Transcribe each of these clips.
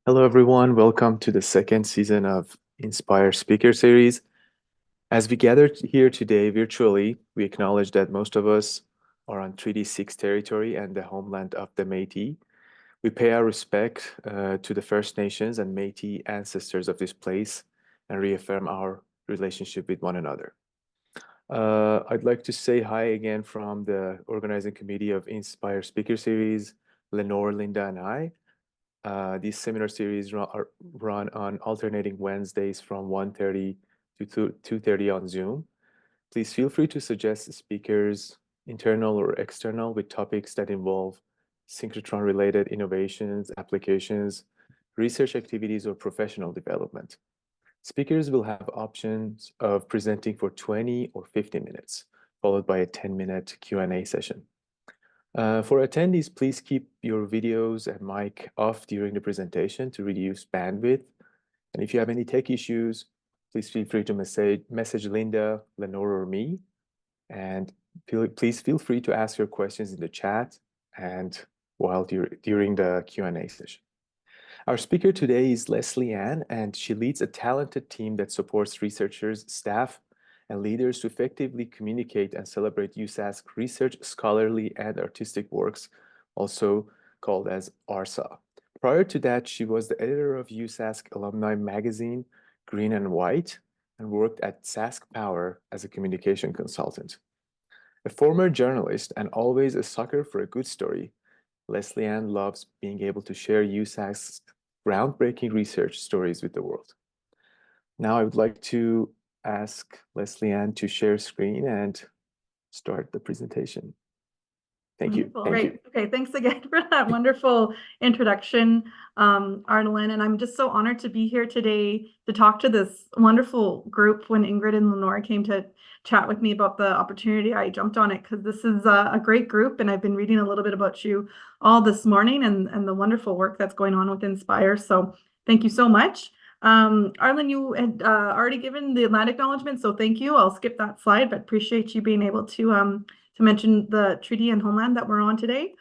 Hello, everyone. Welcome to the second season of Inspire Speaker Series. As we gather here today virtually, we acknowledge that most of us are on Treaty 6 territory and the homeland of the Métis. We pay our respect to the First Nations and Métis ancestors of this place and reaffirm our relationship with one another. I'd like to say hi again from the organizing committee of Inspire Speaker Series, Lenore, Linda, and I. These seminar series are run on alternating Wednesdays from 1:30 to 2:30 on Zoom. Please feel free to suggest speakers, internal or external, with topics that involve synchrotron-related innovations, applications, research activities, or professional development. Speakers will have options of presenting for 20 or 50 minutes, followed by a 10-minute Q&A session. For attendees, please keep your videos and mic off during the presentation to reduce bandwidth. And if you have any tech issues, please feel free to message Linda, Lenore, or me. And please feel free to ask your questions in the chat and during the Q&A session. Our speaker today is Leslie Ann, and she leads a talented team that supports researchers, staff, and leaders to effectively communicate and celebrate USask research, scholarly, and artistic works, also called as ARSA. Prior to that, she was the editor of USask alumni magazine, Green and White, and worked at Sask Power as a communication consultant. A former journalist and always a sucker for a good story, Leslie Ann loves being able to share USask's groundbreaking research stories with the world. Now I would like to ask Leslie Ann to share screen and start the presentation. Thank you. Wonderful. Great. Okay, thanks again for that wonderful introduction, Ardalan. And I'm just so honored to be here today to talk to this wonderful group. When Ingrid and Lenore came to chat with me about the opportunity, I jumped on it because this is a great group. And I've been reading a little bit about you all this morning and the wonderful work that's going on with Inspire. So thank you so much. Arlen, you had already given the land acknowledgement, so thank you. I'll skip that slide, but appreciate you being able to mention the treaty and homeland that we're on today.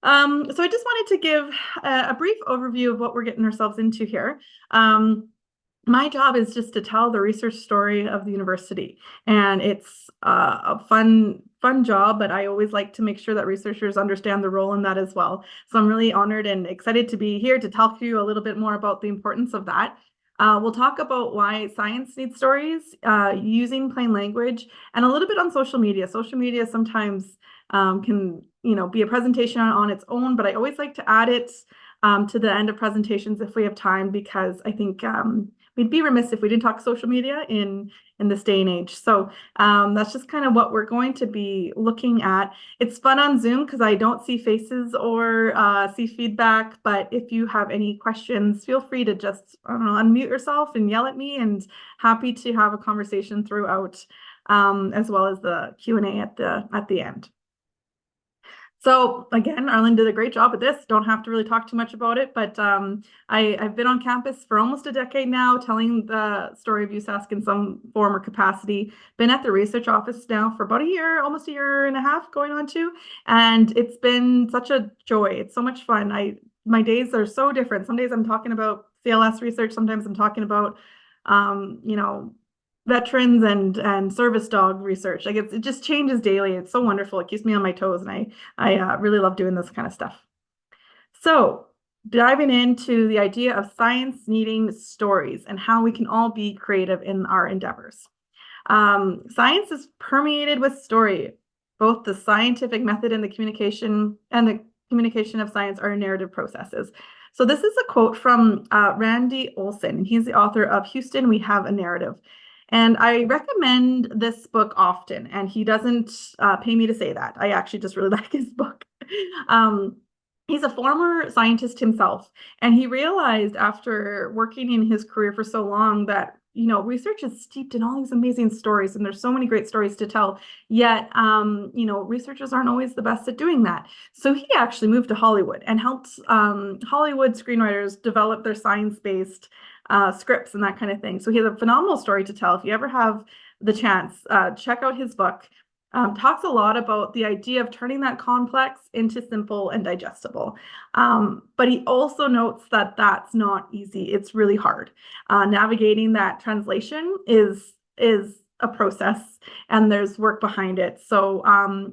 So I just wanted to give a brief overview of what we're getting ourselves into here. My job is just to tell the research story of the university, and it's a fun job, but I always like to make sure that researchers understand the role in that as well. So I'm really honored and excited to be here to talk to you a little bit more about the importance of that. We'll talk about why science needs stories, using plain language, and a little bit on social media. Social media sometimes can, be a presentation on its own, but I always like to add it to the end of presentations if we have time, because I think we'd be remiss if we didn't talk social media in this day and age. So that's just kind of what we're going to be looking at. It's fun on Zoom because I don't see faces or see feedback, but if you have any questions, feel free to just, unmute yourself and yell at me, and happy to have a conversation throughout, as well as the Q&A at the end. So again, Arlen did a great job at this. Don't have to really talk too much about it, but I've been on campus for almost a decade now, telling the story of USask in some form or capacity. Been at the research office now for about a year, almost a year and a half going on to, and it's been such a joy. It's so much fun. My days are so different. Some days I'm talking about CLS research. Sometimes I'm talking about, veterans and service dog research. Like it just changes daily. It's so wonderful. It keeps me on my toes, and I really love doing this kind of stuff. So diving into the idea of science needing stories and how we can all be creative in our endeavors. Science is permeated with story. Both the scientific method and the communication of science are narrative processes. So this is a quote from Randy Olson. He's the author of Houston, We Have a Narrative. And I recommend this book often, and he doesn't pay me to say that. I actually just really like his book. He's a former scientist himself, and he realized after working in his career for so long that, research is steeped in all these amazing stories, and there's so many great stories to tell, yet, researchers aren't always the best at doing that. So he actually moved to Hollywood and helped Hollywood screenwriters develop their science-based scripts and that kind of thing. So he has a phenomenal story to tell. If you ever have the chance, check out his book. talks a lot about the idea of turning that complex into simple and digestible. But he also notes that that's not easy. It's really hard. Navigating that translation is a process, and there's work behind it. So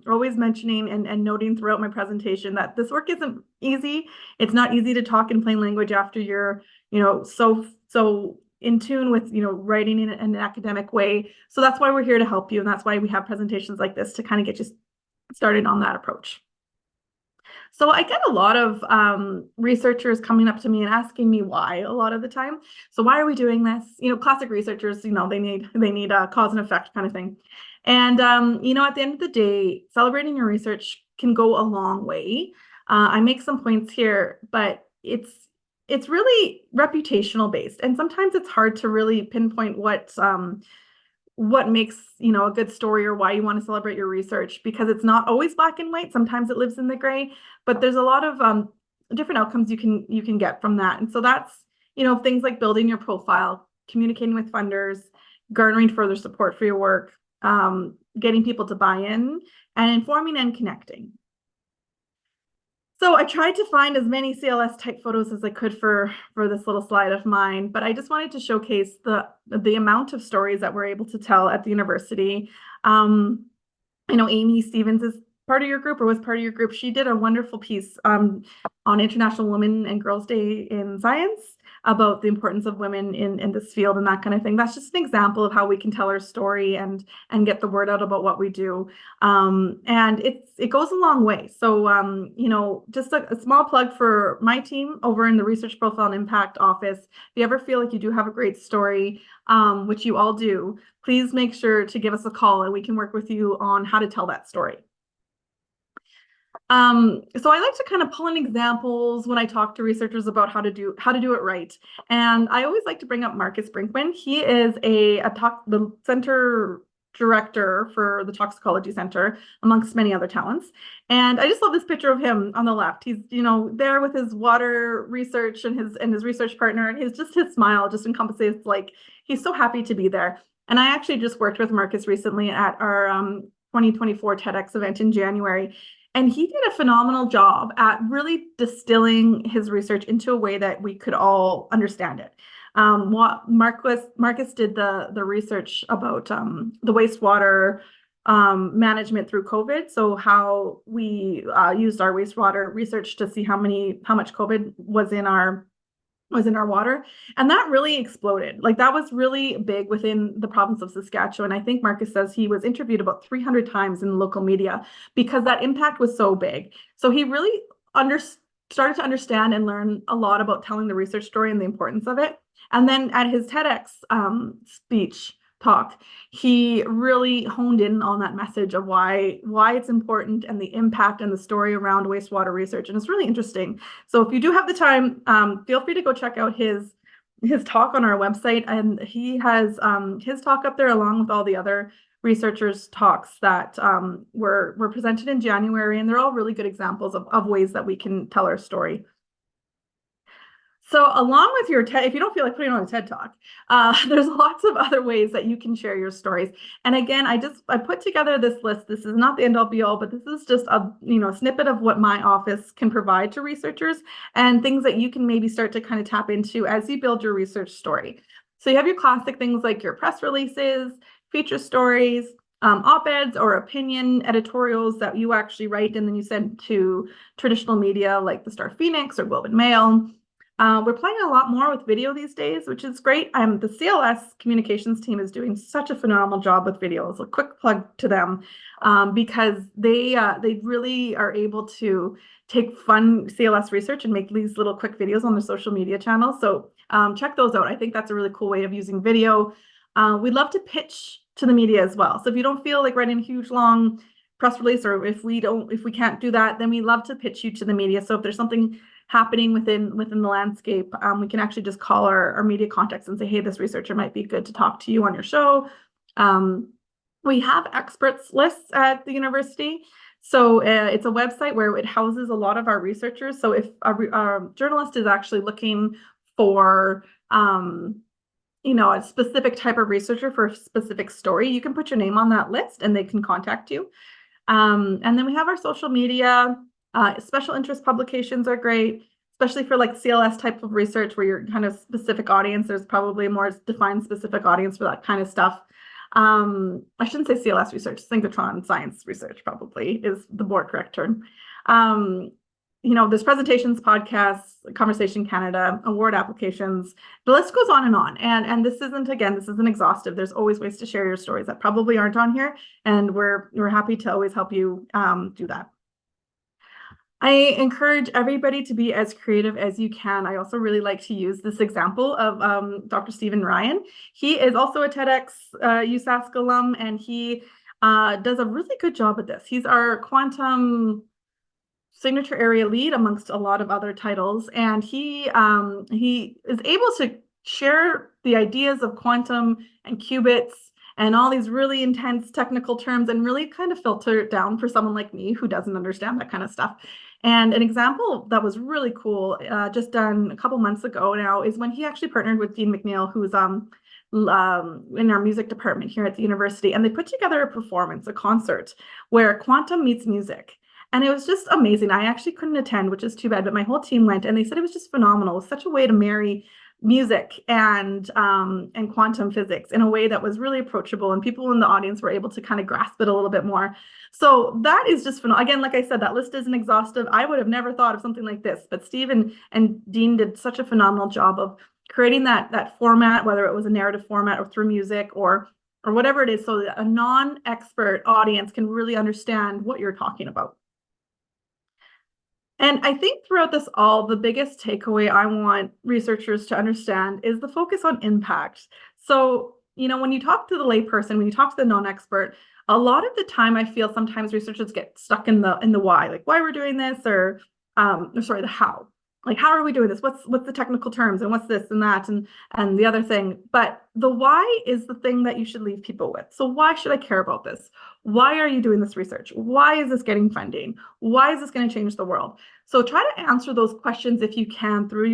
always mentioning and noting throughout my presentation that this work isn't easy. It's not easy to talk in plain language after you're, so in tune with, writing in an academic way. So that's why we're here to help you. And that's why we have presentations like this to kind of get you started on that approach. So I get a lot of researchers coming up to me and asking me why a lot of the time. So why are we doing this? Classic researchers, they need a cause and effect kind of thing. And at the end of the day, celebrating your research can go a long way. I make some points here, but it's really reputational based, and sometimes it's hard to really pinpoint what makes a good story or why you want to celebrate your research, because it's not always black and white. Sometimes it lives in the gray, but there's a lot of different outcomes you can get from that. And so that's things like building your profile, communicating with funders, garnering further support for your work, getting people to buy in, and informing and connecting. So I tried to find as many CLS type photos as I could for this little slide of mine, but I just wanted to showcase the amount of stories that we're able to tell at the university. I know Amy Stevens is part of your group, or was part of your group. She did a wonderful piece on International Women and Girls Day in Science about the importance of women in this field and that kind of thing. That's just an example of how we can tell our story and get the word out about what we do. And it goes a long way. So, just a small plug for my team over in the Research Profile and Impact office. If you ever feel like you do have a great story, which you all do, please make sure to give us a call and we can work with you on how to tell that story. So I like to kind of pull in examples when I talk to researchers about how to do it right. And I always like to bring up Marcus Brinkman. He is the center director for the Toxicology Center, amongst many other talents. And I just love this picture of him on the left. He's, there with his water research and his research partner, and his smile just encompasses, like, he's so happy to be there. And I actually just worked with Marcus recently at our 2024 TEDx event in January. And he did a phenomenal job at really distilling his research into a way that we could all understand it. What Marcus did the research about the wastewater management through COVID. So how we used our wastewater research to see how much COVID was in our water. And that really exploded. Like, that was really big within the province of Saskatchewan. I think Marcus says he was interviewed about 300 times in the local media because that impact was so big. So he really started to understand and learn a lot about telling the research story and the importance of it. And then at his TEDx talk, he really honed in on that message of why it's important and the impact and the story around wastewater research. And it's really interesting. So if you do have the time, feel free to go check out his talk on our website. And he has his talk up there along with all the other researchers' talks that were presented in January. And they're all really good examples of ways that we can tell our story. So along with your TED, if you don't feel like putting on a TED Talk, there's lots of other ways that you can share your stories. And again, I put together this list. This is not the end all be all, but this is just a snippet of what my office can provide to researchers and things that you can maybe start to kind of tap into as you build your research story. So you have your classic things like your press releases, feature stories, op-eds or opinion editorials that you actually write and then you send to traditional media like the Star Phoenix or Globe and Mail. We're playing a lot more with video these days, which is great. The CLS communications team is doing such a phenomenal job with videos. A quick plug to them because they really are able to take fun CLS research and make these little quick videos on their social media channels. So check those out. I think that's a really cool way of using video. We'd love to pitch to the media as well. So if you don't feel like writing a huge long press release, or if we can't do that, then we love to pitch you to the media. So if there's something happening within the landscape, we can actually just call our media contacts and say, hey, this researcher might be good to talk to you on your show. We have experts lists at the university. So it's a website where it houses a lot of our researchers. So if a journalist is actually looking for a specific type of researcher for a specific story, you can put your name on that list and they can contact you. And then we have our social media. Special interest publications are great, especially for like CLS type of research where you're kind of specific audience. There's probably a more defined specific audience for that kind of stuff. I shouldn't say CLS research, synchrotron science research probably is the more correct term. There's presentations, podcasts, Conversation Canada, award applications. The list goes on and on. And this isn't exhaustive. There's always ways to share your stories that probably aren't on here, and we're happy to always help you do that. I encourage everybody to be as creative as you can. I also really like to use this example of Dr. Stephen Ryan. He is also a TEDx USask alum, and he does a really good job at this. He's our quantum signature area lead amongst a lot of other titles, and he is able to share the ideas of quantum and qubits and all these really intense technical terms and really kind of filter it down for someone like me who doesn't understand that kind of stuff. And an example that was really cool, just done a couple months ago now, is when he actually partnered with Dean McNeil, who's in our music department here at the university, and they put together a performance, a concert, where quantum meets music. And it was just amazing. I actually couldn't attend, which is too bad, but my whole team went, and they said it was just phenomenal. It was such a way to marry music and quantum physics in a way that was really approachable, and people in the audience were able to kind of grasp it a little bit more. So that is just phenomenal. Again, like I said, that list isn't exhaustive. I would have never thought of something like this, but Steve and Dean did such a phenomenal job of creating that format, whether it was a narrative format or through music or whatever it is, so that a non-expert audience can really understand what you're talking about. And I think throughout this all, the biggest takeaway I want researchers to understand is the focus on impact. So, when you talk to the layperson, when you talk to the non-expert, a lot of the time I feel sometimes researchers get stuck in the why, like why we're doing this, or sorry, the how. Like, how are we doing this? What's the technical terms, and what's this and that and the other thing? But the why is the thing that you should leave people with. So why should I care about this? Why are you doing this research? Why is this getting funding? Why is this going to change the world? So try to answer those questions if you can through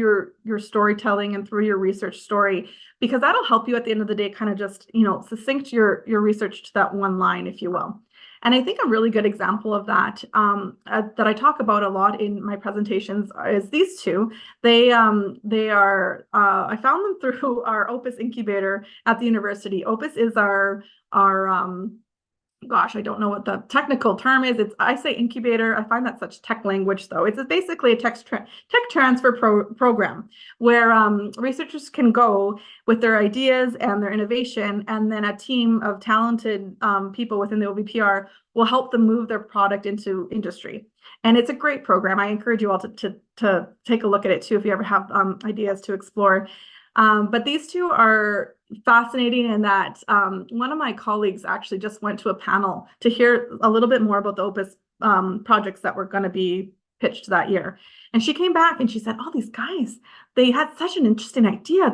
your storytelling and through your research story, because that'll help you at the end of the day kind of just, succinct your research to that one line, if you will. And I think a really good example of that that I talk about a lot in my presentations is these two. They are I found them through our Opus incubator at the university. Opus is our gosh, I don't know what the technical term is. I say incubator. I find that such tech language, though. It's basically a tech transfer program where researchers can go with their ideas and their innovation, and then a team of talented people within the OVPR will help them move their product into industry. And it's a great program. I encourage you all to take a look at it too if you ever have ideas to explore. But these two are fascinating in that one of my colleagues actually just went to a panel to hear a little bit more about the Opus projects that were going to be pitched that year. And she came back and she said, oh, these guys, they had such an interesting idea.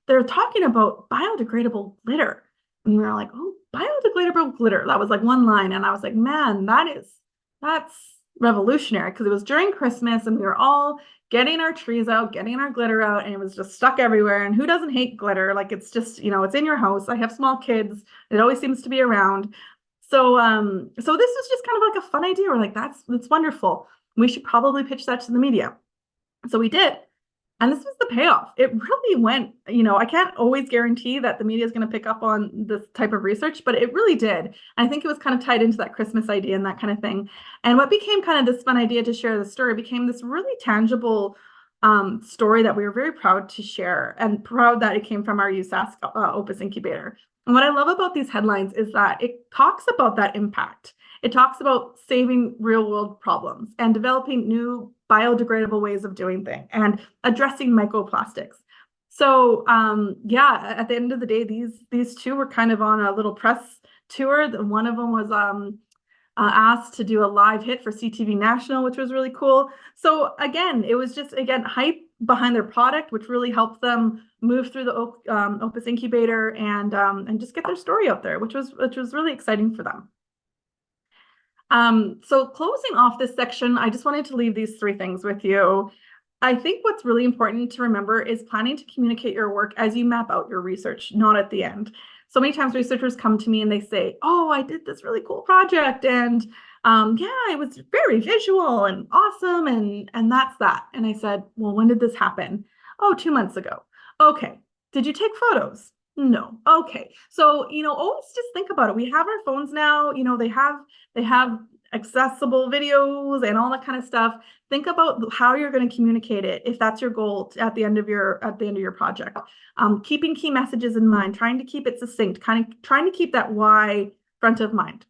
They're talking about biodegradable glitter. And we were like, oh, biodegradable glitter. That was like one line. And I was like, man, that's revolutionary, because it was during Christmas and we were all getting our trees out, getting our glitter out, and it was just stuck everywhere. And who doesn't hate glitter? Like, it's just, it's in your house. I have small kids. It always seems to be around. So this was just kind of like a fun idea. We're like, that's wonderful. We should probably pitch that to the media. So we did. And this was the payoff. It really went, I can't always guarantee that the media is going to pick up on this type of research, but it really did. I think it was kind of tied into that Christmas idea and that kind of thing. And what became kind of this fun idea to share the story became this really tangible story that we were very proud to share, and proud that it came from our USask Opus incubator. And what I love about these headlines is that it talks about that impact. It talks about saving real world problems and developing new biodegradable ways of doing things and addressing microplastics. So at the end of the day, these two were kind of on a little press tour. One of them was asked to do a live hit for CTV National, which was really cool. So again, it was just, hype behind their product, which really helped them move through the Opus incubator and just get their story out there, which was really exciting for them. So closing off this section, I just wanted to leave these three things with you. I think what's really important to remember is planning to communicate your work as you map out your research, not at the end. So many times researchers come to me and they say, oh, I did this really cool project and yeah, it was very visual and awesome and that's that. And I said, well, when did this happen? Oh, 2 months ago. Okay. Did you take photos? No. Okay. So, always just think about it. We have our phones now, they have accessible videos and all that kind of stuff. Think about how you're going to communicate it if that's your goal at the end of your project. Keeping key messages in mind, trying to keep it succinct, kind of trying to keep that why front of mind.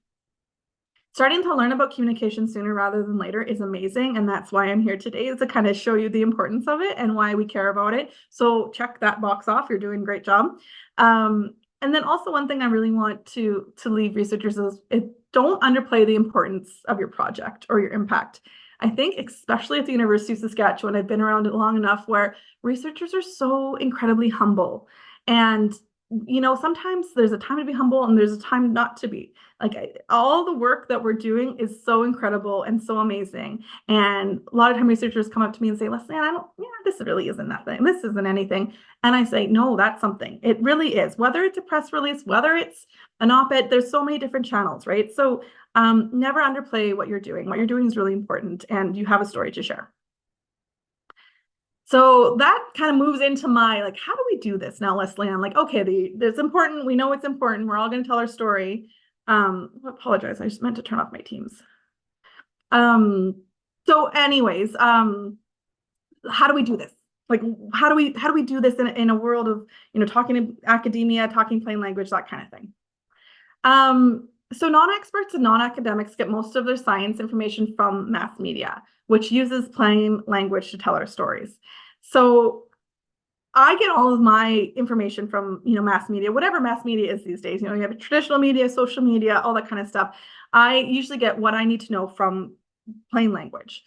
Starting to learn about communication sooner rather than later is amazing, and that's why I'm here today, is to kind of show you the importance of it and why we care about it. So check that box off. You're doing a great job. And then also one thing I really want to leave researchers is don't underplay the importance of your project or your impact. I think especially at the University of Saskatchewan, I've been around it long enough where researchers are so incredibly humble. And sometimes there's a time to be humble and there's a time not to be. Like all the work that we're doing is so incredible and so amazing. And a lot of time researchers come up to me and say, Lesley-Anne, this really isn't nothing. This isn't anything. And I say, no, that's something. It really is. Whether it's a press release, whether it's an op-ed, there's so many different channels, right? So never underplay what you're doing. What you're doing is really important and you have a story to share. So that kind of moves into my, how do we do this now, Lesley-Anne? Okay, it's important. We know it's important. We're all going to tell our story. I apologize. I just meant to turn off my Teams. So anyways, how do we do this? How do we do this in a world of, talking to academia, talking plain language, that kind of thing? So non-experts and non-academics get most of their science information from mass media, which uses plain language to tell our stories. So I get all of my information from, mass media, whatever mass media is these days. You have traditional media, social media, all that kind of stuff. I usually get what I need to know from plain language.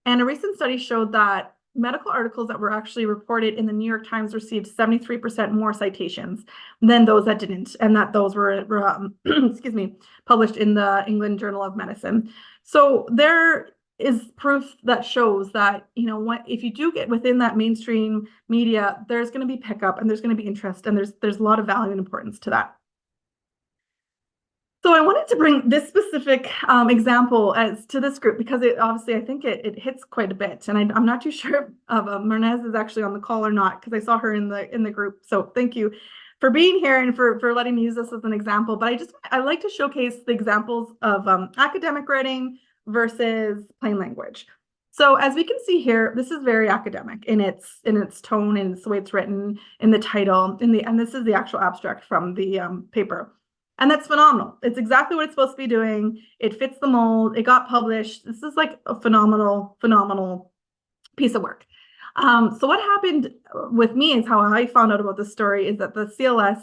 And a recent study showed that medical articles that were actually reported in the New York Times received 73% more citations than those that didn't, and that those were excuse me, published in the England Journal of Medicine. So there is proof that shows that, if you do get within that mainstream media, there's going to be pickup and there's going to be interest, and there's a lot of value and importance to that. So I wanted to bring this specific example to this group because obviously I think it hits quite a bit, and I'm not too sure if Marnez is actually on the call or not, because I saw her in the group. So thank you for being here and for letting me use this as an example. But I like to showcase the examples of academic writing versus plain language. So as we can see here, this is very academic in its tone and the way it's written, in the title, and this is the actual abstract from the paper. And that's phenomenal. It's exactly what it's supposed to be doing. It fits the mold. It got published. This is like a phenomenal piece of work. So what happened with me is how I found out about this story is that the CLS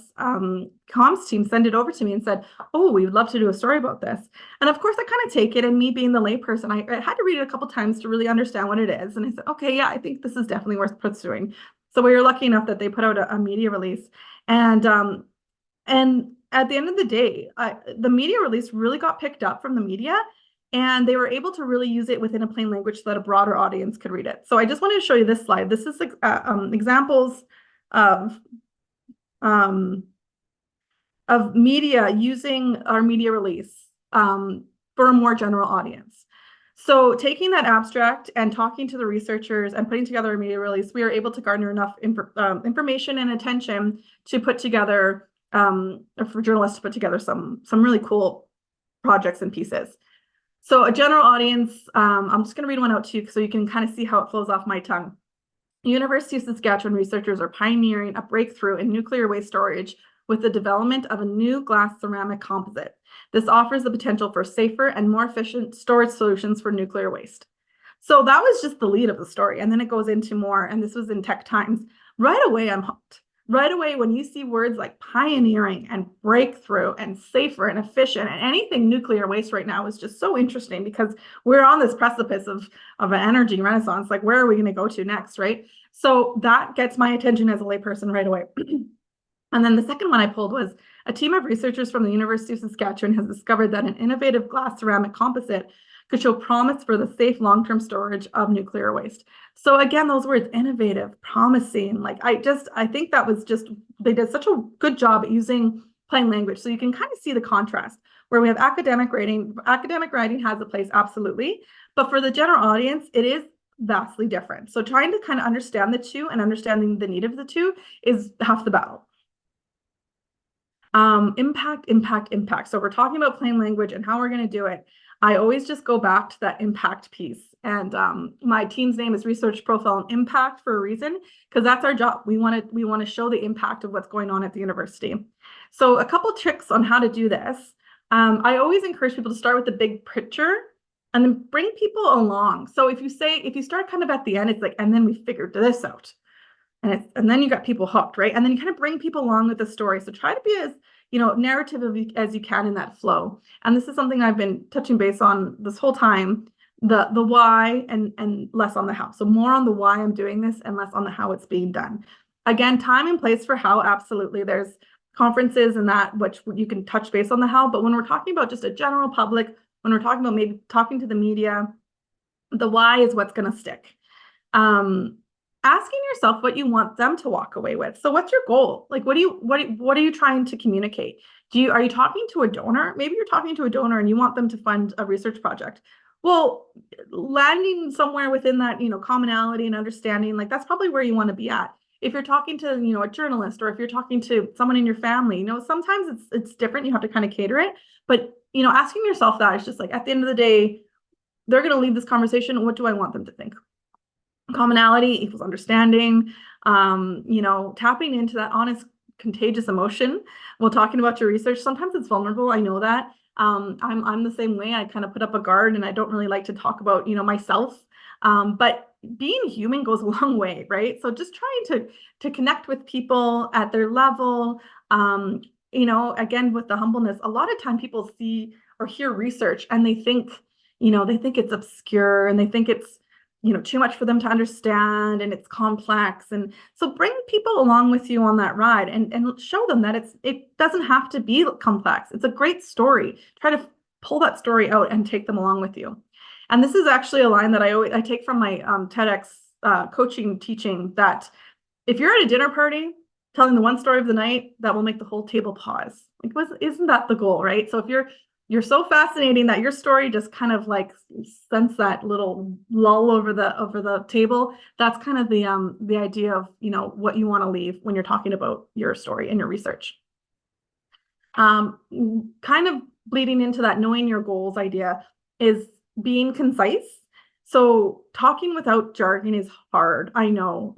comms team sent it over to me and said, oh, we would love to do a story about this. And of course, I kind of take it, and me being the layperson, I had to read it a couple times to really understand what it is. And I said, okay, yeah, I think this is definitely worth pursuing. So we were lucky enough that they put out a media release. And at the end of the day, the media release really got picked up from the media, and they were able to really use it within a plain language so that a broader audience could read it. So I just wanted to show you this slide. This is examples of media using our media release for a more general audience. So taking that abstract and talking to the researchers and putting together a media release, we were able to garner enough information and attention to put together for journalists to put together some really cool projects and pieces. So a general audience, I'm just going to read one out to you so you can kind of see how it flows off my tongue. University of Saskatchewan researchers are pioneering a breakthrough in nuclear waste storage with the development of a new glass ceramic composite. This offers the potential for safer and more efficient storage solutions for nuclear waste. So that was just the lead of the story. And then it goes into more, and this was in Tech Times. Right away, I'm hooked. Right away, when you see words like pioneering and breakthrough and safer and efficient, and anything nuclear waste right now is just so interesting because we're on this precipice of an energy renaissance. Like, where are we going to go to next, right? So that gets my attention as a layperson right away. And then the second one I pulled was a team of researchers from the University of Saskatchewan has discovered that an innovative glass ceramic composite could show promise for the safe long-term storage of nuclear waste. So again, those words, innovative, promising, like I think that was just, they did such a good job at using plain language. So you can kind of see the contrast where we have academic writing. Academic writing has a place, absolutely. But for the general audience, it is vastly different. So trying to kind of understand the two and understanding the need of the two is half the battle. Impact, impact, impact. So we're talking about plain language and how we're going to do it. I always just go back to that impact piece. And my team's name is Research Profile and Impact for a reason, because that's our job. We want to show the impact of what's going on at the university. So a couple tricks on how to do this. I always encourage people to start with the big picture and then bring people along. So if you start kind of at the end, it's like, and then we figured this out. And then you got people hooked, right? And then you kind of bring people along with the story. So try to be as, narrative as you can in that flow. And this is something I've been touching base on this whole time, the why and less on the how. So more on the why I'm doing this and less on the how it's being done. Again, time and place for how, absolutely. There's conferences and that, which you can touch base on the how. But when we're talking about just a general public, when we're talking about maybe talking to the media, the why is what's going to stick. Asking yourself what you want them to walk away with. So what's your goal? Like, what are you trying to communicate? Are you talking to a donor? Maybe you're talking to a donor and you want them to fund a research project. Well, landing somewhere within that, commonality and understanding, like that's probably where you want to be at. If you're talking to, a journalist, or if you're talking to someone in your family, sometimes it's different. You have to kind of cater it. But, asking yourself that is just like, at the end of the day, they're going to leave this conversation. What do I want them to think? Commonality equals understanding, tapping into that honest, contagious emotion. While talking about your research, sometimes it's vulnerable. I know that. I'm the same way. I kind of put up a guard and I don't really like to talk about, myself. But being human goes a long way, right? So just trying to connect with people at their level, again, with the humbleness. A lot of time people see or hear research and they think it's obscure and they think it's, too much for them to understand and it's complex. And so bring people along with you on that ride and show them that it doesn't have to be complex. It's a great story. Try to pull that story out and take them along with you. And this is actually a line that I take from my TEDx coaching teaching, that if you're at a dinner party telling the one story of the night, that will make the whole table pause. Like, isn't that the goal, right? So if you're so fascinating that your story just kind of like sends that little lull over the table. That's kind of the idea of what you want to leave when you're talking about your story and your research. Kind of bleeding into that knowing your goals idea is being concise. So talking without jargon is hard. I know,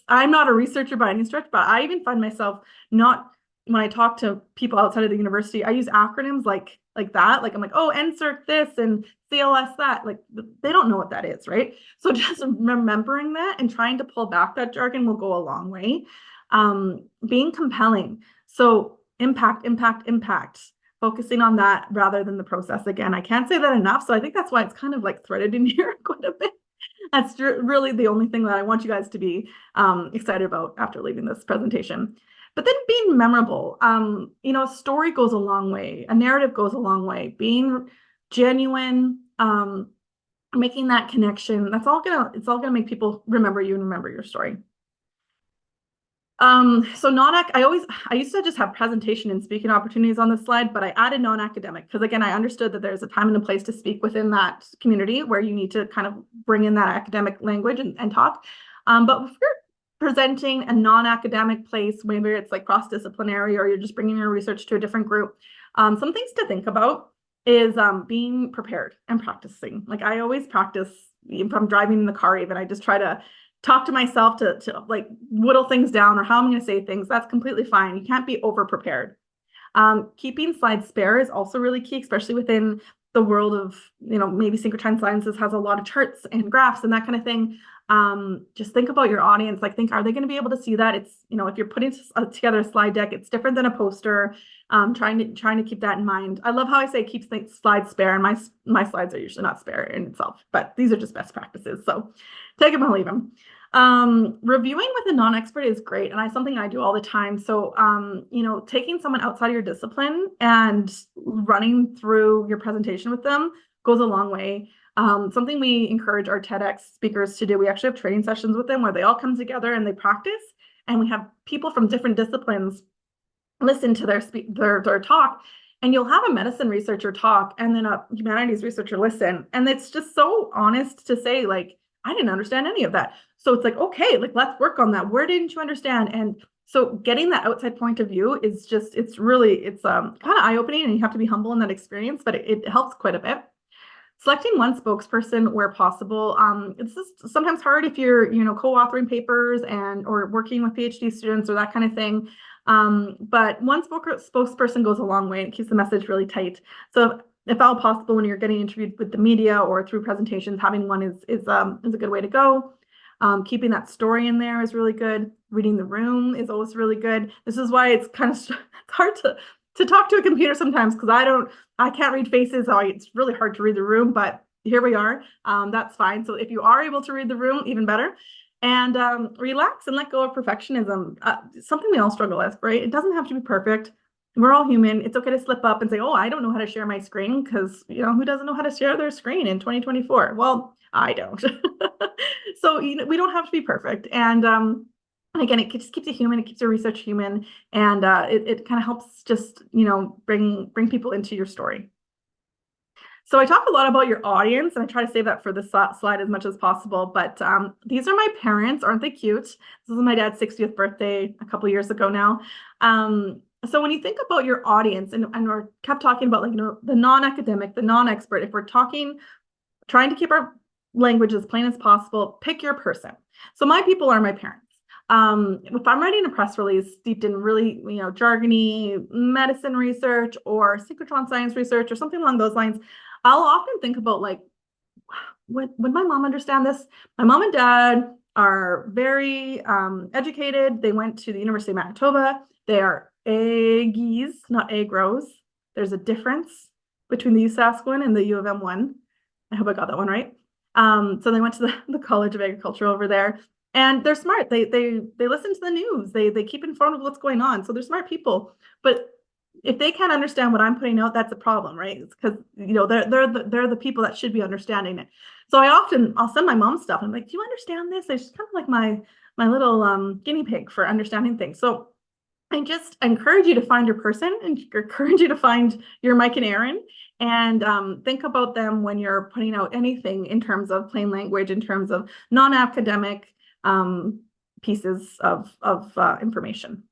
I'm not a researcher by any stretch, but I even find myself not, when I talk to people outside of the university, I use acronyms like that. Like I'm like, oh, NSERC this and CLS that. Like they don't know what that is, right? So just remembering that and trying to pull back that jargon will go a long way. Being compelling. So impact, impact, impact. Focusing on that rather than the process. Again, I can't say that enough. So I think that's why it's kind of like threaded in here quite a bit. That's really the only thing that I want you guys to be excited about after leaving this presentation. But then being memorable, a story goes a long way. A narrative goes a long way. Being genuine, making that connection, it's all gonna make people remember you and remember your story. So I used to just have presentation and speaking opportunities on this slide, but I added non-academic because again, I understood that there's a time and a place to speak within that community where you need to kind of bring in that academic language and talk. But if you're presenting a non-academic place, maybe it's like cross-disciplinary or you're just bringing your research to a different group, some things to think about is being prepared and practicing. Like I always practice if I'm driving in the car, even I just try to talk to myself to like whittle things down or how I'm going to say things. That's completely fine. You can't be over prepared. Keeping slides spare is also really key, especially within the world of, maybe Synchrotron Sciences has a lot of charts and graphs and that kind of thing. Just think about your audience. Like are they going to be able to see that? It's, if you're putting together a slide deck, it's different than a poster. Trying to keep that in mind. I love how I say keep slides spare, and my slides are usually not spare in itself, but these are just best practices. So take them or leave them. Reviewing with a non-expert is great. And something I do all the time. So, taking someone outside of your discipline and running through your presentation with them goes a long way. Something we encourage our TEDx speakers to do, we actually have training sessions with them where they all come together and they practice, and we have people from different disciplines listen to their talk, and you'll have a medicine researcher talk and then a humanities researcher listen, and it's just so honest to say, like, I didn't understand any of that. So it's like, okay, like, let's work on that. Where didn't you understand? And so getting that outside point of view is just, it's kind of eye-opening, and you have to be humble in that experience, but it helps quite a bit. Selecting one spokesperson where possible. It's just sometimes hard if you're, co-authoring papers or working with PhD students or that kind of thing. But one spokesperson goes a long way and keeps the message really tight. So if all possible, when you're getting interviewed with the media or through presentations, having one is a good way to go. Keeping that story in there is really good. Reading the room is always really good. This is why it's kind of it's hard to talk to a computer sometimes, because I can't read faces. So it's really hard to read the room, but here we are. That's fine. So if you are able to read the room, even better. And relax and let go of perfectionism. Something we all struggle with, right? It doesn't have to be perfect. We're all human. It's okay to slip up and say, oh, I don't know how to share my screen, because, who doesn't know how to share their screen in 2024? Well, I don't. So, we don't have to be perfect. And again, it just keeps it human. It keeps your research human. And it kind of helps just, bring people into your story. So I talk a lot about your audience, and I try to save that for the slide as much as possible. But these are my parents. Aren't they cute? This is my dad's 60th birthday a couple years ago now. So when you think about your audience, and we're kept talking about, like, the non-academic, the non-expert, if we're trying to keep our language as plain as possible, pick your person. So my people are my parents. If I'm writing a press release steeped in really, jargony medicine research or synchrotron science research or something along those lines, I'll often think about, like, would my mom understand this? My mom and dad are very educated. They went to the University of Manitoba. They are Aggies, not Agros. There's a difference between the USaskWin and the U of M1. I hope I got that one right. So they went to the College of Agriculture over there. And they're smart. They listen to the news. They keep informed of what's going on. So they're smart people. But if they can't understand what I'm putting out, that's a problem, right? It's because, they're the people that should be understanding it. So I'll send my mom stuff. I'm like, do you understand this? She's kind of like my little guinea pig for understanding things. So I just encourage you to find your person, and encourage you to find your Mike and Aaron, and think about them when you're putting out anything in terms of plain language, in terms of non-academic pieces of information.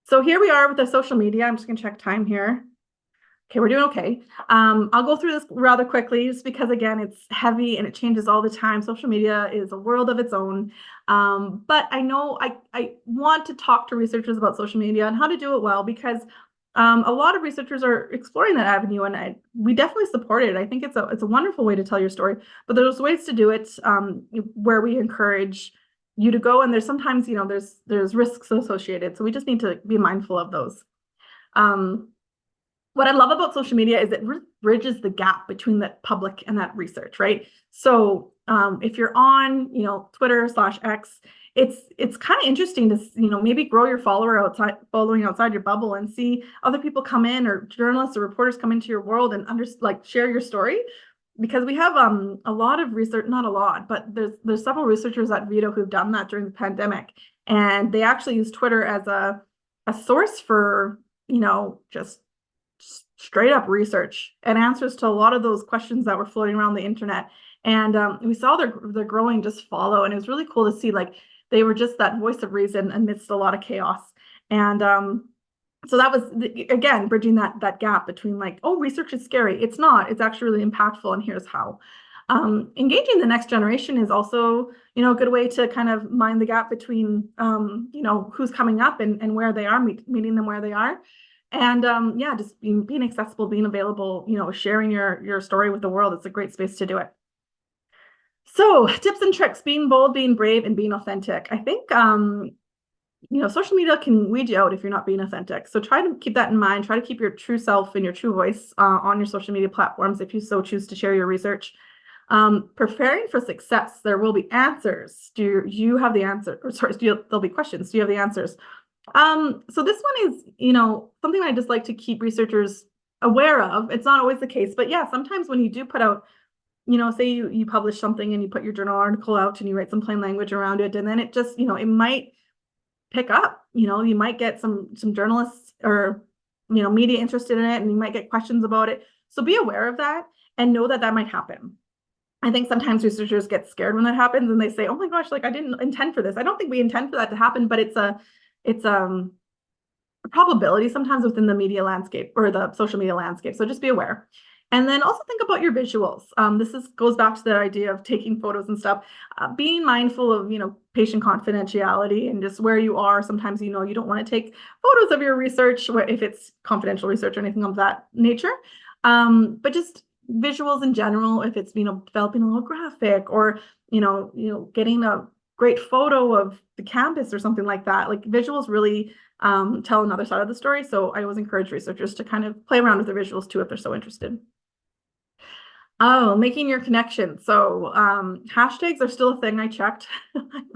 So here we are with the social media. I'm just going to check time here. Okay, we're doing okay. I'll go through this rather quickly, just because, again, it's heavy and it changes all the time. Social media is a world of its own. But I know I want to talk to researchers about social media and how to do it well, because a lot of researchers are exploring that avenue, and we definitely support it. I think it's a wonderful way to tell your story, but there's ways to do it where we encourage you to go, and there's sometimes, there's risks associated, so we just need to be mindful of those. What I love about social media is it bridges the gap between the public and that research, right? So if you're on, Twitter/X, it's kind of interesting to, maybe grow your following outside your bubble, and see other people come in, or journalists or reporters come into your world and share your story. Because we have a lot of research, not a lot, but there's several researchers at Vito who've done that during the pandemic, and they actually use Twitter as a source for, just straight up research and answers to a lot of those questions that were floating around the internet. And we saw their growing just follow, and it was really cool to see, like, they were just that voice of reason amidst a lot of chaos. And so that was, again, bridging that gap between, like, oh, research is scary. It's not. It's actually really impactful, and here's how. Engaging the next generation is also, a good way to kind of mind the gap between, who's coming up and where they are, meeting them where they are. And just being accessible, being available, sharing your story with the world. It's a great space to do it. So tips and tricks: being bold, being brave, and being authentic. I think, social media can weed you out if you're not being authentic. So try to keep that in mind. Try to keep your true self and your true voice on your social media platforms if you so choose to share your research. Preparing for success. There will be answers. Do you have the answer? Or sorry, there'll be questions. Do you have the answers? So this one is, something I just like to keep researchers aware of. It's not always the case, but yeah, sometimes when you do put out, say you publish something and you put your journal article out and you write some plain language around it, and then it just, it might pick up. You might get some journalists or media interested in it, and you might get questions about it. So be aware of that and know that that might happen. I think sometimes researchers get scared when that happens and they say, "Oh my gosh, like I didn't intend for this." I don't think we intend for that to happen, but it's a probability sometimes within the media landscape or the social media landscape. So just be aware. And then also think about your visuals. Goes back to the idea of taking photos and stuff. Being mindful of patient confidentiality and just where you are. Sometimes you don't want to take photos of your research if it's confidential research or anything of that nature. But just visuals in general. If it's developing a little graphic or getting a great photo of the campus or something like that. Like visuals really tell another side of the story. So I always encourage researchers to kind of play around with the visuals too if they're so interested. Oh, making your connection. So hashtags are still a thing. I checked.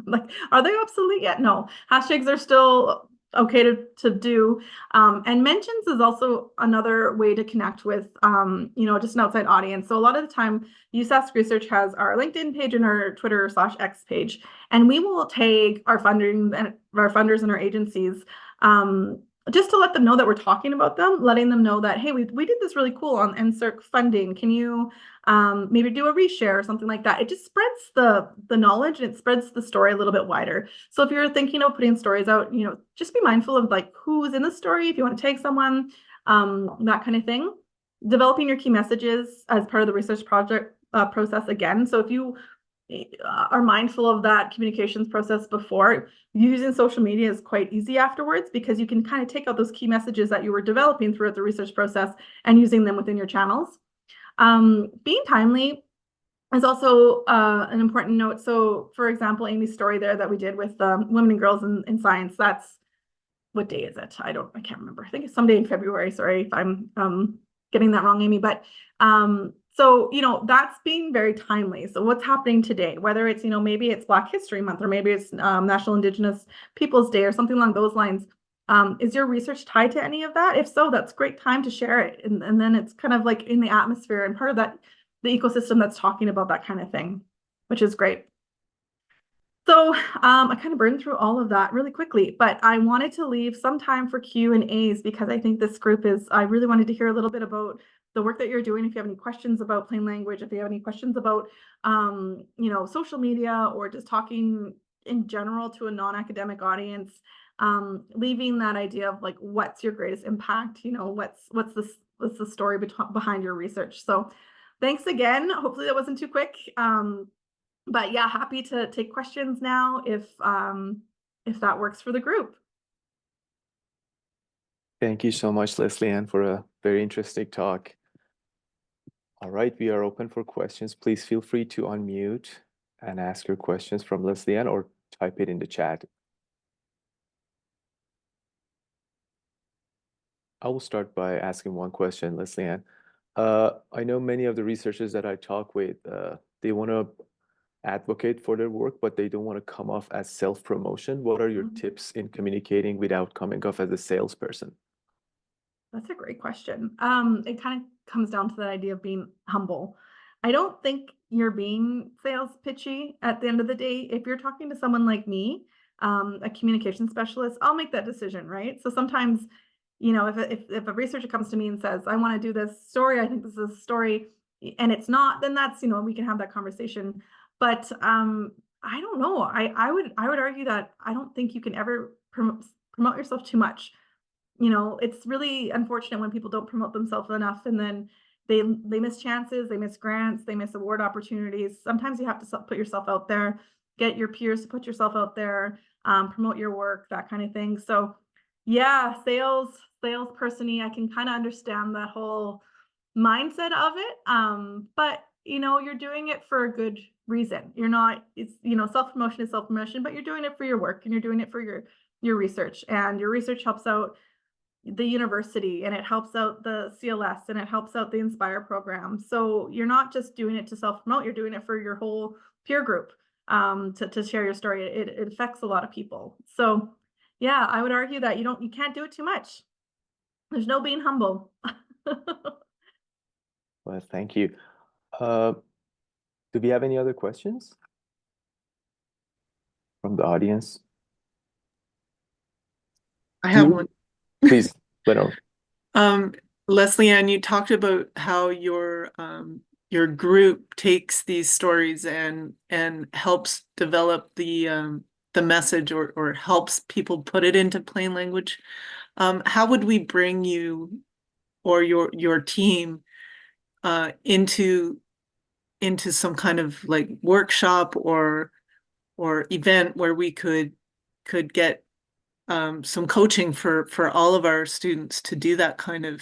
Like, are they obsolete yet? No, hashtags are still okay to do. And mentions is also another way to connect with, just an outside audience. So a lot of the time, USask Research has our LinkedIn page and our Twitter/X page, and we will tag our funders and our agencies. Just to let them know that we're talking about them, letting them know that, hey, we did this really cool on NSERC funding. Can you maybe do a reshare or something like that? It just spreads the knowledge and it spreads the story a little bit wider. So if you're thinking of putting stories out, just be mindful of like who's in the story, if you want to tag someone, that kind of thing. Developing your key messages as part of the research project process again. So if you are mindful of that communications process before, using social media is quite easy afterwards because you can kind of take out those key messages that you were developing throughout the research process and using them within your channels. Being timely is also an important note. So for example, Amy's story there that we did with women and girls in science, that's, what day is it? I can't remember. I think it's someday in February. Sorry if I'm getting that wrong, Amy, but so, that's being very timely. So what's happening today, whether it's, maybe it's Black History Month or maybe it's National Indigenous Peoples Day or something along those lines. Is your research tied to any of that? If so, that's great time to share it. And then it's kind of like in the atmosphere and part of that, the ecosystem that's talking about that kind of thing, which is great. So I kind of burned through all of that really quickly, but I wanted to leave some time for Q&As because I think this group I really wanted to hear a little bit about the work that you're doing. If you have any questions about plain language, if you have any questions about, social media or just talking in general to a non-academic audience, leaving that idea of like, what's your greatest impact? What's the story behind your research? So thanks again. Hopefully that wasn't too quick. But yeah, happy to take questions now if that works for the group. Thank you so much, Leslie Ann, for a very interesting talk. All right, we are open for questions. Please feel free to unmute and ask your questions from Leslie Ann or type it in the chat. I will start by asking one question, Leslie Ann. I know many of the researchers that I talk with, they want to advocate for their work, but they don't want to come off as self-promotion. What are your tips in communicating without coming off as a salesperson? That's a great question. It kind of comes down to that idea of being humble. I don't think you're being sales pitchy at the end of the day. If you're talking to someone like me, a communication specialist, I'll make that decision, right? So sometimes, if a researcher comes to me and says, I want to do this story, I think this is a story, and it's not, then that's, we can have that conversation. But I don't know. I would argue that I don't think you can ever promote yourself too much. It's really unfortunate when people don't promote themselves enough and then they miss chances, they miss grants, they miss award opportunities. Sometimes you have to put yourself out there, get your peers to put yourself out there, promote your work, that kind of thing. So yeah, salesperson-y, I can kind of understand that whole mindset of it. But you're doing it for a good reason. You're not, it's, self-promotion is self-promotion, but you're doing it for your work and you're doing it for your research, and your research helps out the university and it helps out the CLS and it helps out the Inspire program. So you're not just doing it to self-promote, you're doing it for your whole peer group, to share your story. It affects a lot of people. So yeah, I would argue that you can't do it too much. There's no being humble. Well, thank you. Uh, do we have any other questions from the audience? I Do have you, one. please, Lenore. Um, Leslie Ann, you talked about how your group takes these stories and helps develop the message or helps people put it into plain language. How would we bring you or your team into some kind of like workshop or event where we could get some coaching for all of our students to do that kind of,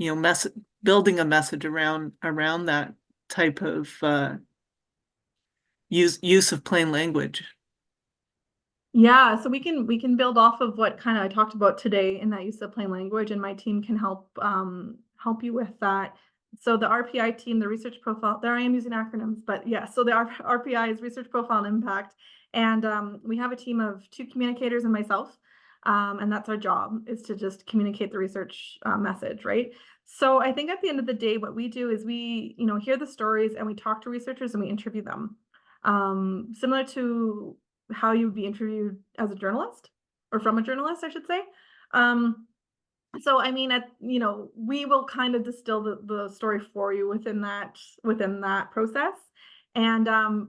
message, building a message around that type of use of plain language. Yeah, so we can build off of what kind of I talked about today in that use of plain language, and my team can help you with that. So the RPI team, the research profile, there I am using acronyms, but yeah, so the RPI is research profile and impact. And we have a team of 2 communicators and myself. And that's our job, is to just communicate the research message, right? So I think at the end of the day, what we do is we, hear the stories and we talk to researchers and we interview them. Similar to how you would be interviewed as a journalist, or from a journalist, I should say. So I mean, we will kind of distill the story for you within that process. And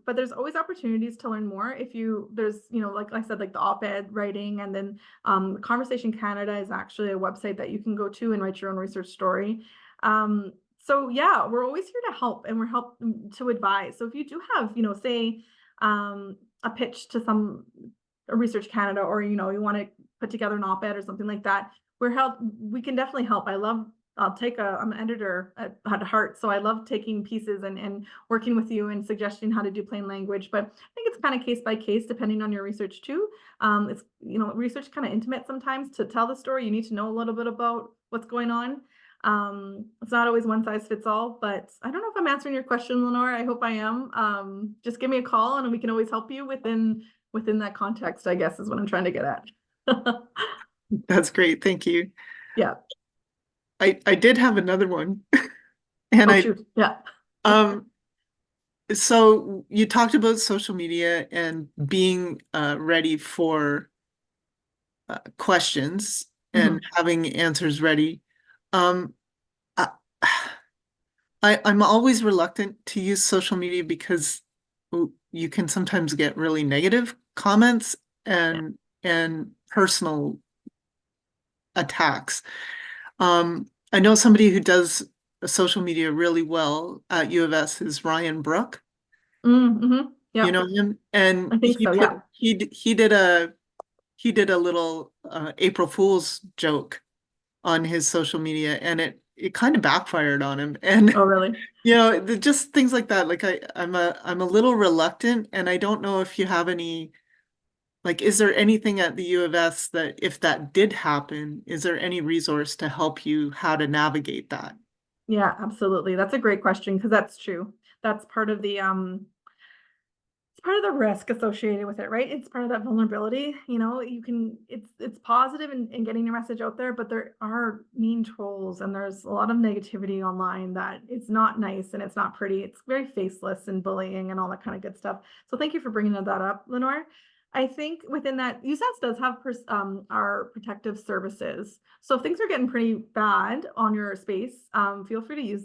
but there's always opportunities to learn more if there's, like I said, like the op-ed writing, and then Conversation Canada is actually a website that you can go to and write your own research story. So yeah, we're always here to help, and we're help to advise. So if you do have, say, a pitch to a Research Canada, or you want to put together an op-ed or something like that, we can definitely help. I'm an editor at heart, so I love taking pieces and working with you and suggesting how to do plain language. But I think it's kind of case by case depending on your research too. It's, research kind of intimate sometimes. To tell the story, you need to know a little bit about what's going on. It's not always one size fits all, but I don't know if I'm answering your question, Lenore. I hope I am. Just give me a call and we can always help you within that context, I guess, is what I'm trying to get at. That's great. Thank you. Yeah. I did have another one. And Oh, shoot. Yeah. um so you talked about social media and being ready for questions and having answers ready. Um, I, I'm always reluctant to use social media because you can sometimes get really negative comments and personal attacks. I know somebody who does social media really well at U of S is Ryan Brook. Mm-hmm. You Yeah. know him, and I think so. Yeah. he did a little April Fool's joke on his social media, and it kind of backfired on him. And Oh, really? just things like that. Like I'm a little reluctant, and I don't know if you have any, like, is there anything at the U of S that if that did happen, is there any resource to help you how to navigate that? Yeah, absolutely. That's a great question, because that's true. That's part of it's part of the risk associated with it, right? It's part of that vulnerability. It's positive in getting your message out there, but there are mean trolls and there's a lot of negativity online that it's not nice and it's not pretty. It's very faceless and bullying and all that kind of good stuff. So thank you for bringing that up, Lenore. I think within that, USAS does have our protective services. So if things are getting pretty bad on your space, feel free to use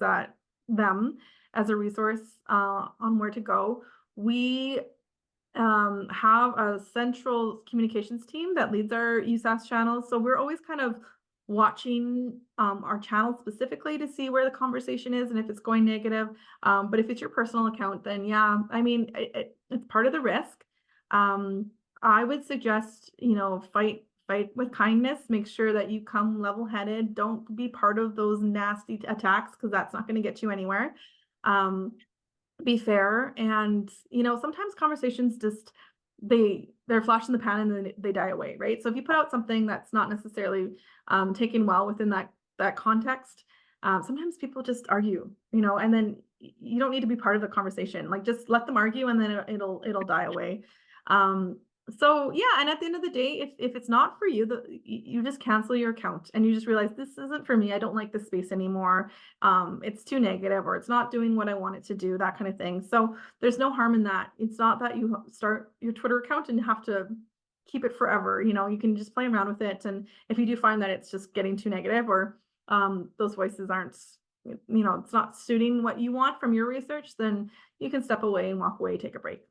them as a resource on where to go. We have a central communications team that leads our USAS channels. So we're always kind of watching our channel specifically to see where the conversation is and if it's going negative. But if it's your personal account, then yeah, I mean, it's part of the risk. I would suggest, fight with kindness. Make sure that you come level-headed. Don't be part of those nasty attacks, because that's not going to get you anywhere. Be fair, and sometimes conversations just they're flash in the pan and then they die away, right? So if you put out something that's not necessarily taken well within that context, sometimes people just argue, and then you don't need to be part of the conversation. Like, just let them argue and then it'll die away. So yeah, and at the end of the day, if it's not for you, you just cancel your account and you just realize this isn't for me. I don't like this space anymore. It's too negative, or it's not doing what I want it to do, that kind of thing. So there's no harm in that. It's not that you start your Twitter account and have to keep it forever. You can just play around with it. And if you do find that it's just getting too negative, or those voices aren't, it's not suiting what you want from your research, then you can step away and walk away, take a break.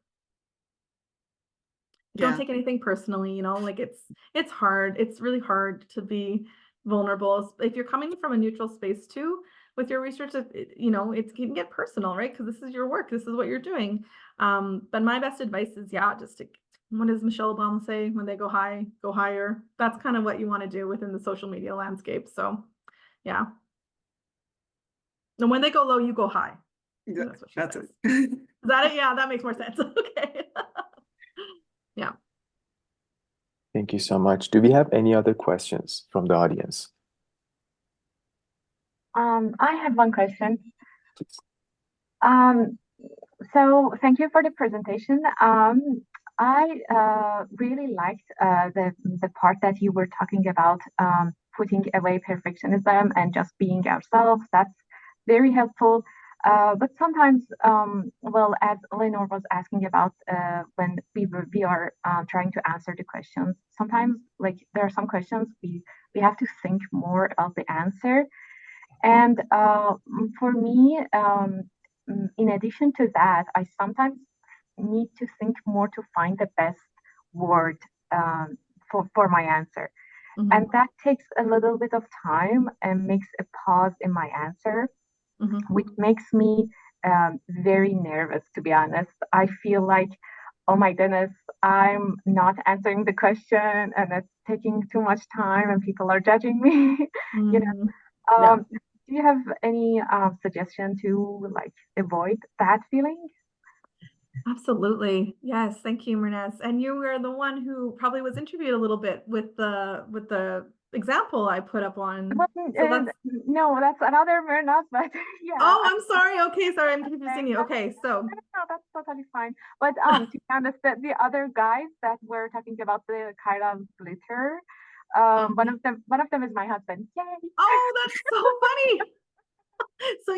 Don't Yeah. take anything personally, like it's hard. It's really hard to be vulnerable. If you're coming from a neutral space too, with your research, it can get personal, right? Because this is your work, this is what you're doing. But my best advice is, just what does Michelle Obama say? When they go high, go higher. That's kind of what you want to do within the social media landscape. So yeah. And when they go low, you go high. Yeah, That's what she that's says. it. Is that it? Yeah, that makes more sense. Okay. Yeah. Thank you so much. Do we have any other questions from the audience? I have one question. Um, so thank you for the presentation. I really liked the part that you were talking about putting away perfectionism and just being ourselves. That's very helpful. But sometimes, well, as Lenore was asking about when we are trying to answer the questions, sometimes like there are some questions we have to think more about the answer. And for me, in addition to that, I sometimes need to think more to find the best word for my answer. Mhm. And that takes a little bit of time and makes a pause in my answer, Mhm. which makes me very nervous, to be honest. I feel like, oh my goodness, I'm not answering the question and it's taking too much time and people are judging me. you know. Mhm. Yeah. Do you have any suggestion to like avoid that feeling? Absolutely. Yes. Thank you, Mernez. And you were the one who probably was interviewed a little bit with the example I put up on. Well, So that's no, that's another Myrna, but yeah. Oh, I'm sorry. Okay, sorry, I'm confusing you. Okay, so No, that's totally fine. But to be honest, the other guys that were talking about the Kyra glitter, one of them is my husband. Yay! oh, that's so funny. So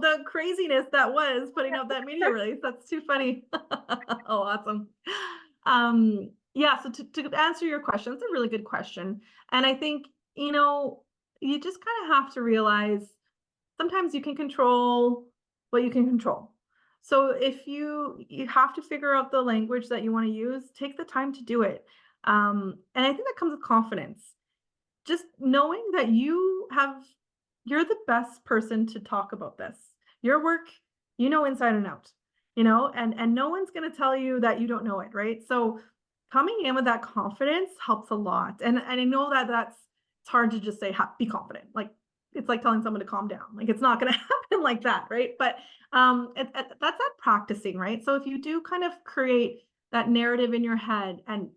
the craziness that was putting up that media release. That's too funny. Oh, awesome. Yeah, so to answer your question, it's a really good question. And I think, you just kind of have to realize sometimes you can control what you can control. So if you have to figure out the language that you want to use, take the time to do it. And I think that comes with confidence. Just knowing that you're the best person to talk about this. Your work, inside and out, and no one's going to tell you that you don't know it, right? So coming in with that confidence helps a lot. And I know that it's hard to just say, be confident. Like, it's like telling someone to calm down. Like, it's not going to happen like that, right? But that's that practicing, right? So if you do kind of create that narrative in your head and,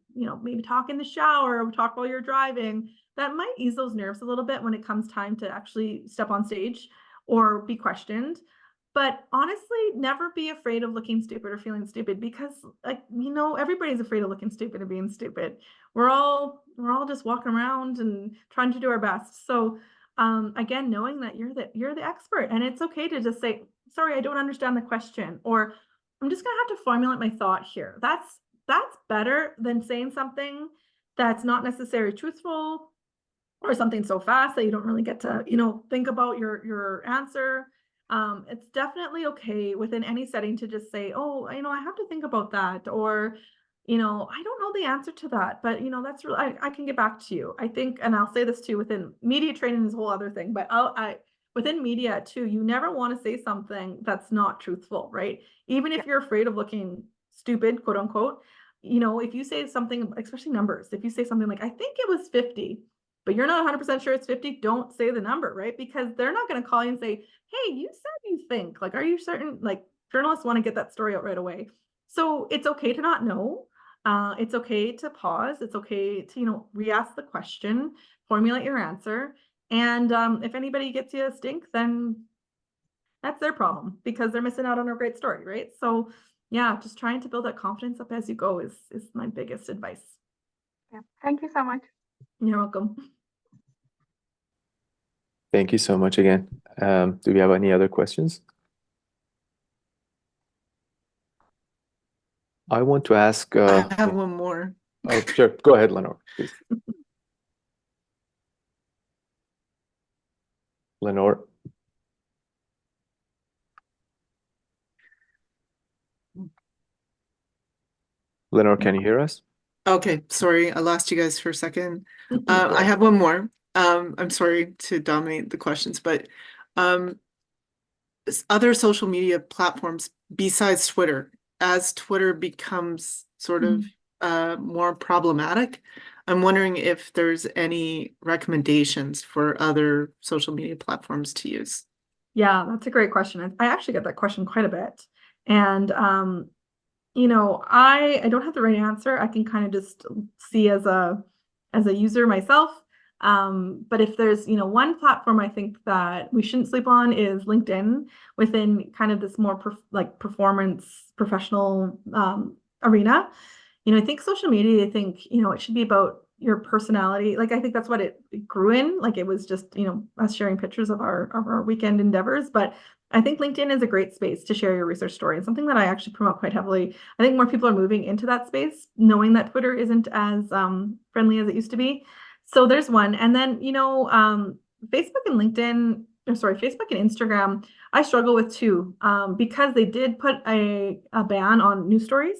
maybe talk in the shower or talk while you're driving, that might ease those nerves a little bit when it comes time to actually step on stage or be questioned. But honestly, never be afraid of looking stupid or feeling stupid, because everybody's afraid of looking stupid or being stupid. We're all just walking around and trying to do our best. So again, knowing that you're the expert, and it's okay to just say, sorry, I don't understand the question, or I'm just gonna have to formulate my thought here. That's better than saying something that's not necessarily truthful, or something so fast that you don't really get to, think about your answer. It's definitely okay within any setting to just say, oh, I have to think about that, or, I don't know the answer to that, but that's really, I can get back to you. I think, and I'll say this too, within media training is a whole other thing, but within media too, you never want to say something that's not truthful, right? Even if you're afraid of looking stupid, quote unquote, if you say something, especially numbers, if you say something like, I think it was 50, but you're not 100% sure it's 50, don't say the number, right? Because they're not going to call you and say, hey, you said you think, like, are you certain? Like, journalists want to get that story out right away. So it's okay to not know. It's okay to pause. It's okay to, re-ask the question, formulate your answer. And if anybody gets you a stink, then that's their problem, because they're missing out on a great story, right? So yeah, just trying to build that confidence up as you go is my biggest advice. Yeah. Thank you so much. You're welcome. Thank you so much again. Do we have any other questions? I want to ask. I have one more. Oh, sure. Go ahead, Lenore, please. Lenore. Lenore, can you hear us? Okay, sorry, I lost you guys for a second. Go I ahead. have one more. I'm sorry to dominate the questions, but other social media platforms besides Twitter, as Twitter becomes sort of more problematic, I'm wondering if there's any recommendations for other social media platforms to use. Yeah, that's a great question. I actually get that question quite a bit. And you know, I don't have the right answer. I can kind of just see as a user myself. But if there's, you know, one platform I think that we shouldn't sleep on is LinkedIn within kind of this more performance professional arena. You know, I think social media, I think, you know, it should be about your personality. Like I think that's what it grew in. Like it was just, you know, us sharing pictures of our weekend endeavors. But I think LinkedIn is a great space to share your research story and something that I actually promote quite heavily. I think more people are moving into that space, knowing that Twitter isn't as friendly as it used to be. So there's one. And then, you know, Facebook and LinkedIn, or sorry, Facebook and Instagram, I struggle with too, because they did put a ban on news stories.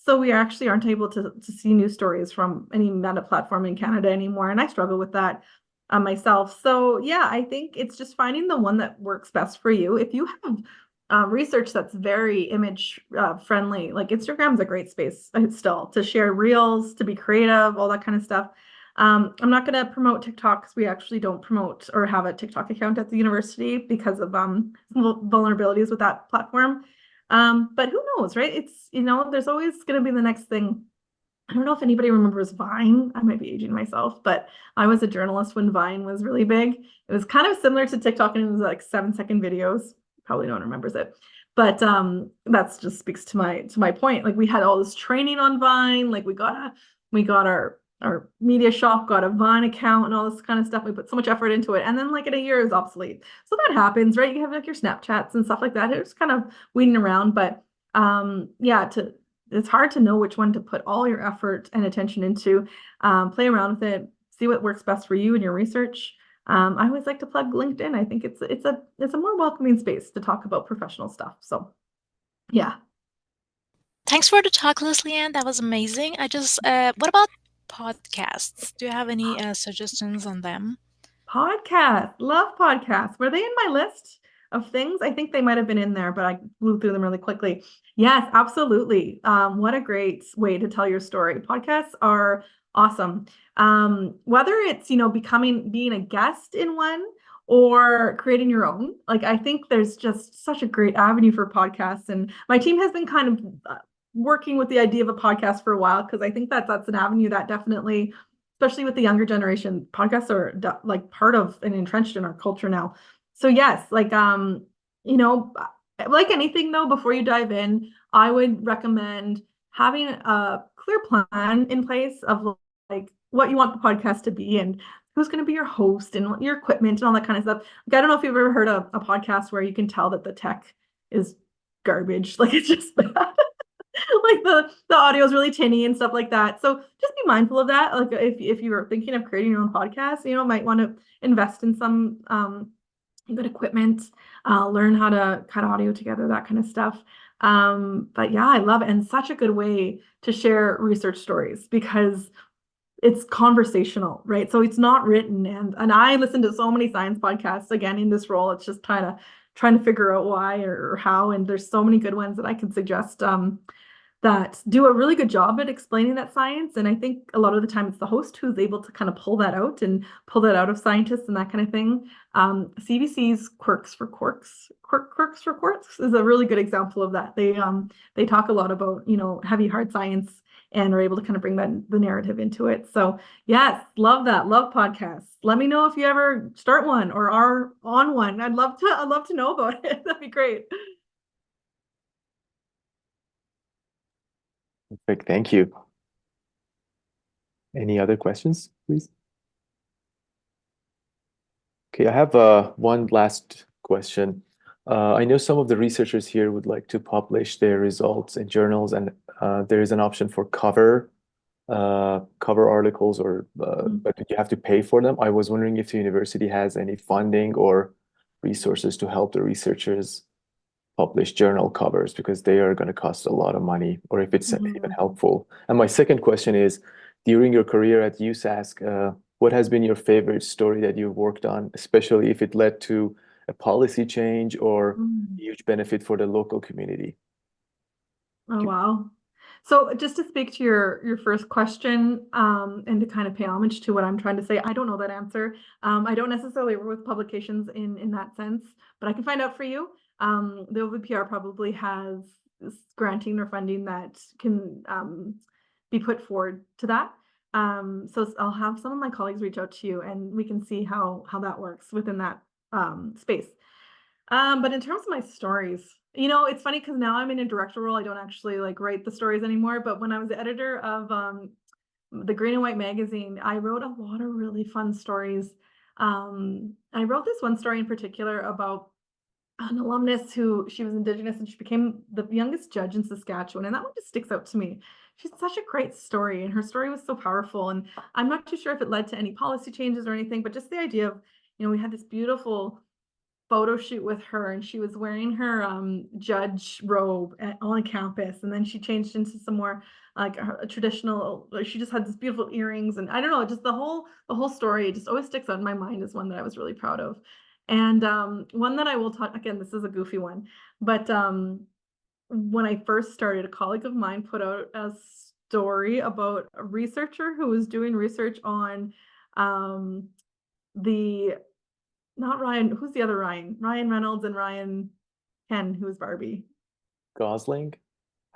So we actually aren't able to see news stories from any meta platform in Canada anymore. And I struggle with that myself. So yeah, I think it's just finding the one that works best for you. If you have research that's very image friendly, like Instagram's a great space still to share reels, to be creative, all that kind of stuff. I'm not going to promote TikTok because we actually don't promote or have a TikTok account at the university because of vulnerabilities with that platform. But who knows, right? It's, you know, there's always going to be the next thing. I don't know if anybody remembers Vine. I might be aging myself, but I was a journalist when Vine was really big. It was kind of similar to TikTok and it was like 7-second videos. Probably no one remembers it. But that's just speaks to my point. Like we had all this training on Vine, like we got our media shop got a Vine account and all this kind of stuff. We put so much effort into it. And then like in a year it was obsolete. So that happens, right? You have like your Snapchats and stuff like that. It was kind of weeding around, but yeah, it's hard to know which one to put all your effort and attention into. Play around with it, see what works best for you in your research. I always like to plug LinkedIn. I think it's a more welcoming space to talk about professional stuff. So yeah. Thanks for the talk, Leslie Ann. That was amazing. What about podcasts? Do you have any suggestions on them? Podcasts. Love podcasts. Were they in my list of things? I think they might have been in there, but I blew through them really quickly. Yes, absolutely. What a great way to tell your story. Podcasts are awesome. Whether it's, you know, being a guest in one or creating your own, like I think there's just such a great avenue for podcasts. And my team has been kind of working with the idea of a podcast for a while because I think that's an avenue that definitely, especially with the younger generation, podcasts are like part of and entrenched in our culture now. So yes, like you know, like anything though, before you dive in, I would recommend having a clear plan in place of like what you want the podcast to be and who's going to be your host and your equipment and all that kind of stuff. Like, I don't know if you've ever heard a podcast where you can tell that the tech is garbage, like it's just bad. Like the audio is really tinny and stuff like that. So just be mindful of that. Like if you are thinking of creating your own podcast, you know, might want to invest in some good equipment, learn how to cut audio together, that kind of stuff. But yeah, I love it. And such a good way to share research stories because it's conversational, right? So it's not written. And I listen to so many science podcasts again in this role. It's just trying to figure out why or how. And there's so many good ones that I can suggest that do a really good job at explaining that science. And I think a lot of the time it's the host who's able to kind of pull that out of scientists and that kind of thing. CBC's Quirks for Quarks is a really good example of that. They talk a lot about, you know, heavy hard science and are able to kind of bring the narrative into it. So yes, love that. Love podcasts. Let me know if you ever start one or are on one. I'd love to know about it. That'd be great. Perfect. Thank you. Any other questions, please? Okay, I have one last question. I know some of the researchers here would like to publish their results in journals, and there is an option for cover articles, or but you have to pay for them. I was wondering if the university has any funding or resources to help the researchers publish journal covers, because they are going to cost a lot of money, or if it's even helpful. And my second question is, during your career at USask, what has been your favorite story that you've worked on, especially if it led to a policy change or huge benefit for the local community? Oh, wow. So just to speak to your first question, and to kind of pay homage to what I'm trying to say, I don't know that answer. I don't necessarily work with publications in that sense, but I can find out for you. The OVPR probably has granting or funding that can be put forward to that. So I'll have some of my colleagues reach out to you, and we can see how that works within that space. But in terms of my stories, it's funny because now I'm in a director role. I don't actually like write the stories anymore. But when I was the editor of the Green and White magazine, I wrote a lot of really fun stories. I wrote this one story in particular about an alumnus who, she was Indigenous and she became the youngest judge in Saskatchewan. And that one just sticks out to me. She's such a great story, and her story was so powerful. And I'm not too sure if it led to any policy changes or anything, but just the idea of, we had this beautiful photo shoot with her, and she was wearing her judge robe on campus, and then she changed into some more like a traditional, like she just had this beautiful earrings, and I don't know, just the whole story just always sticks out in my mind as one that I was really proud of. And one that I will talk, again, this is a goofy one, but when I first started, a colleague of mine put out a story about a researcher who was doing research on not Ryan, who's the other Ryan? Ryan Reynolds and Ryan Penn, who was Barbie. Gosling?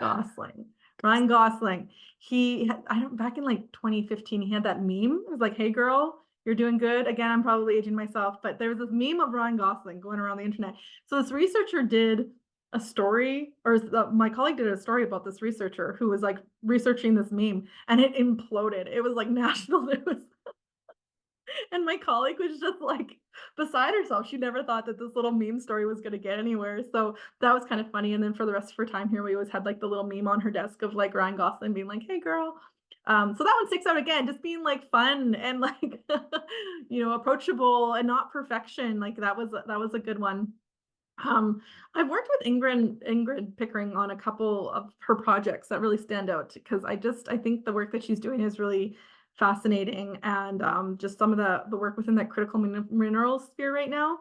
Ryan Gosling. He had, back in like 2015, he had that meme. It was like, "Hey girl, you're doing good." Again, I'm probably aging myself, but there was this meme of Ryan Gosling going around the internet. So this researcher did a story, or my colleague did a story about this researcher who was like researching this meme, and it imploded. It was like national news. And my colleague was just like beside herself. She never thought that this little meme story was going to get anywhere. So that was kind of funny. And then for the rest of her time here, we always had like the little meme on her desk of like Ryan Gosling being like, "Hey girl." So that one sticks out again, just being like fun and like, approachable and not perfection. Like that was a good one. I've worked with Ingrid Pickering on a couple of her projects that really stand out, because I think the work that she's doing is really fascinating, and just some of the work within that critical mineral sphere right now,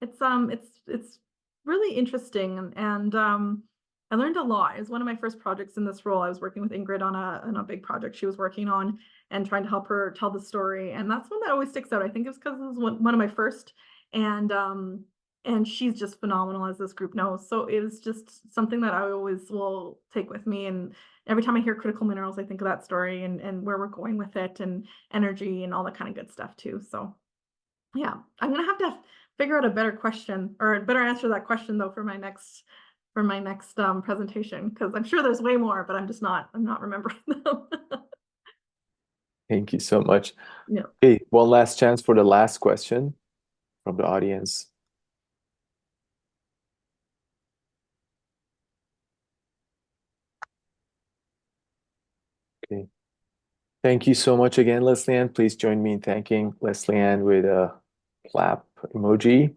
it's really interesting, and I learned a lot. It's one of my first projects in this role. I was working with Ingrid on a big project she was working on, and trying to help her tell the story, and that's one that always sticks out. I think it's because it was one of my first, and she's just phenomenal, as this group knows. So it was just something that I always will take with me. And every time I hear critical minerals, I think of that story and where we're going with it, and energy and all that kind of good stuff too. So yeah, I'm going to have to figure out a better question, or a better answer to that question though, for my next presentation, because I'm sure there's way more, but I'm not remembering them. Thank you so much. Yeah. Okay, one last chance for the last question from the audience. Okay. Thank you so much again, Leslie-Ann. Please join me in thanking Leslie-Ann with a clap emoji.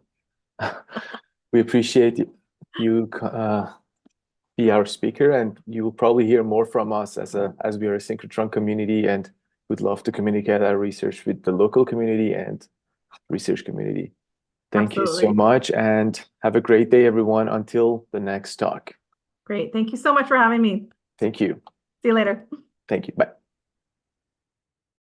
We appreciate you be our speaker, and you will probably hear more from us as we are a synchrotron community, and would love to communicate our research with the local community and research community. Thank you so much, and have a great day, everyone, until the next talk. Great. Thank you so much for having me. Thank you. See you later. Thank you. Bye.